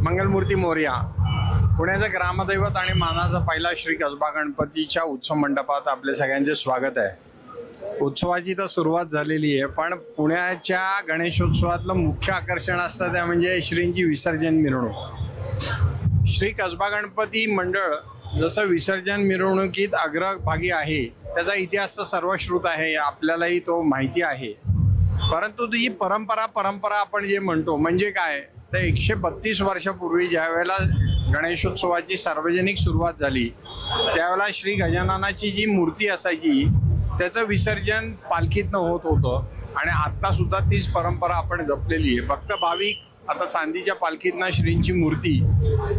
मंगलमूर्ती मोरया. पुण्याचं ग्रामदैवत आणि मानाचा पहिला श्री कसबा गणपतीच्या उत्सव मंडपात आपले सगळ्यांचे स्वागत आहे. उत्सवाची तर सुरुवात झालेली आहे, पण पुण्याच्या गणेशोत्सवातलं मुख्य आकर्षण असतं ते म्हणजे श्रींची विसर्जन मिरवणूक. श्री कसबा गणपती मंडळ जसं विसर्जन मिरवणुकीत अग्रभागी आहे, त्याचा इतिहास तर सर्वश्रुत आहे, आपल्यालाही तो माहिती आहे. परंतु ही परंपरा आपण जे म्हणतो म्हणजे काय, तर 132 वर्षापूर्वी ज्या वेळेला गणेशोत्सवाची सार्वजनिक सुरुवात झाली त्यावेळेला श्री गजाननाची जी मूर्ती असायची त्याचं विसर्जन पालखीतनं होत होतं. आणि आत्ता सुद्धा तीच परंपरा आपण जपलेली आहे. फक्त भाविक आता चांदीच्या पालखीतनं श्रींची मूर्ती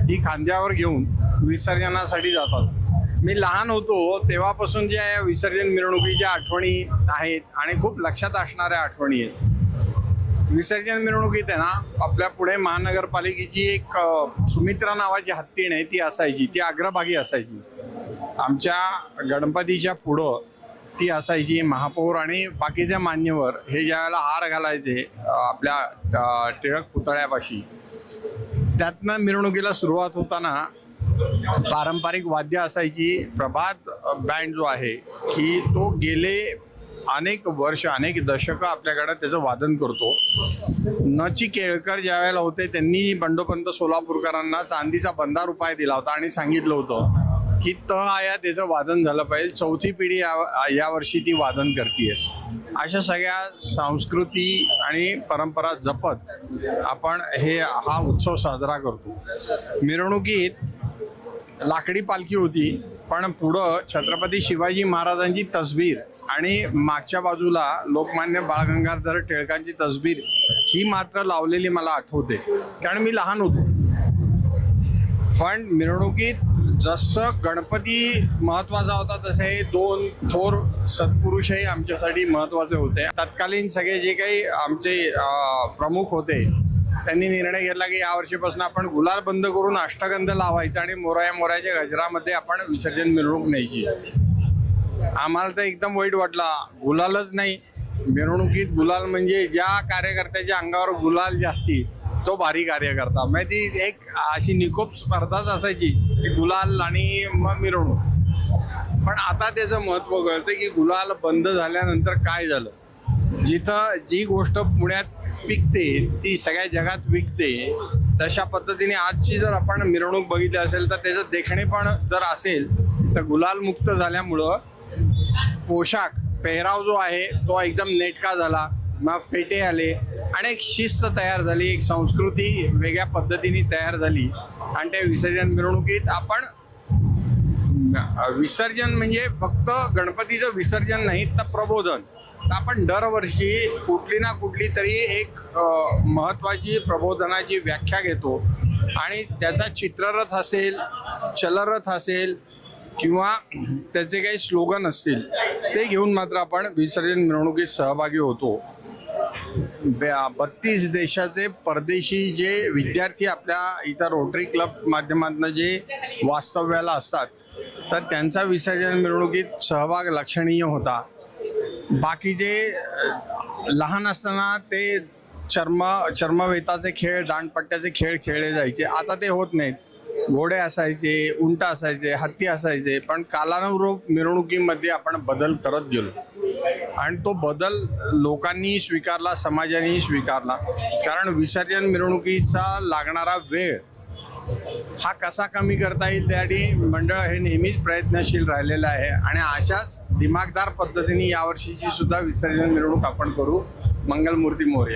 ही खांद्यावर घेऊन विसर्जनासाठी जातात. मी लहान होतो तेव्हापासून ज्या विसर्जन मिरवणुकीच्या आठवणी आहेत आणि खूप लक्षात असणाऱ्या आठवणी आहेत. विसर्जन मिरवणुकीत आहे ना, आपल्या पुणे महानगरपालिकेची एक सुमित्रा नावाची हत्तीण आहे, ती असायची, ती अग्रभागी असायची. आमच्या गणपतीच्या पुढं ती असायची. महापौर आणि बाकीचे मान्यवर हे ज्या वेळेला हार घालायचे आपल्या टिळक पुतळ्यापाशी, त्यातनं मिरवणुकीला सुरुवात होताना पारंपरिक वाद्य असायची. प्रभात बँड जो आहे की तो गेले अनेक वर्ष अनेक दशकं आपल्याकडे त्याचं वादन करतो. नची केळकर ज्या वेळेला होते त्यांनी बंडोपंत सोलापूरकरांना चांदीचा बंधार उपाय दिला होता आणि सांगितलं होतं की आया त्याचं वादन झालं पाहिजे. चौथी पिढी या वर्षी ती वादन करतीये. अशा सगळ्या संस्कृती आणि परंपरा जपत आपण हा उत्सव साजरा करतो. मिरवणुकीत लाकडी पालखी होती, पण पुढं छत्रपती शिवाजी महाराजांची तसबीर आणि मागच्या बाजूला लोकमान्य बाळ गंगाधर टिळकांची तसबीर ही मात्र लावलेली मला आठवते, कारण मी लहान होतो. पण मिरवणुकीत जसं गणपती महत्वाचा होता तसे हे दोन थोर सत्पुरुषही आमच्यासाठी महत्वाचे होते. तत्कालीन सगळे जे काही आमचे प्रमुख होते त्यांनी निर्णय घेतला की या वर्षीपासून आपण गुलाल बंद करून अष्टगंध लावायचा आणि मोराच्या गजरामध्ये आपण विसर्जन मिरवणूक न्यायची. आम्हाला तर एकदम वाईट वाटला. गुलालच नाही, मिरवणुकीत गुलाल म्हणजे ज्या कार्यकर्त्याच्या अंगावर गुलाल जास्ती तो भारी कार्यकर्ता. मग ती एक अशी निकोप स्पर्धाच असायची की गुलाल आणि मग मिरवणूक. पण आता त्याचं महत्त्व कळतं की गुलाल बंद झाल्यानंतर काय झालं. जिथं जी गोष्ट पुण्यात पिकते ती सगळ्या जगात विकते. तशा पद्धतीने आजची जर आपण मिरवणूक बघितली असेल तर त्याचं देखणे पण जर असेल तर गुलाल मुक्त झाल्यामुळं पोशाख पेहराव जो आहे तो एकदम नेटका झाला. मग फेटे आले आणि एक शिस्त तयार झाली, एक संस्कृती वेगळ्या पद्धतीने तयार झाली. आणि त्या विसर्जन मिरवणुकीत आपण विसर्जन म्हणजे फक्त गणपतीचं विसर्जन नाही तर प्रबोधन. आपण दरवर्षी कुठली ना कुठली तरी एक महत्त्वाची प्रबोधनाची व्याख्या घेतो आणि त्याचा चित्ररथ असेल, चलरथ असेल किंवा त्याचे काही स्लोगन असतील ते घेऊन मात्र आपण विसर्जन मिरवणुकीत सहभागी होतो. 32 देशाचे परदेशी जे विद्यार्थी आपल्या इतर रोटरी क्लब माध्यमातून जे वास्तव्याला असतात तर त्यांचा विसर्जन मिरवणुकीत सहभाग लक्षणीय होता. बाकीचे लहान असताना ते चर्मवेताचे खेळ, दांडपट्ट्याचे खेळ खेळले जायचे. आता ते होत नाहीत. घोडे असायचे, उंट असायचे, हत्ती असायचे. पण कालानुरूप मिरवणुकीमध्ये आपण बदल करत गेलो आणि तो बदल लोकांनी स्वीकारला, समाजानेही स्वीकारला. कारण विसर्जन मिरवणुकीचा लागणारा वेळ हा कसा कमी करता येईल त्यासाठी मंडळ हे नेहमीच प्रयत्नशील राहिलेलं आहे. आणि अशाच दिमागदार पद्धतीने यावर्षीची सुद्धा विसर्जन मिरवणूक आपण करू. मंगलमूर्ती मोरया.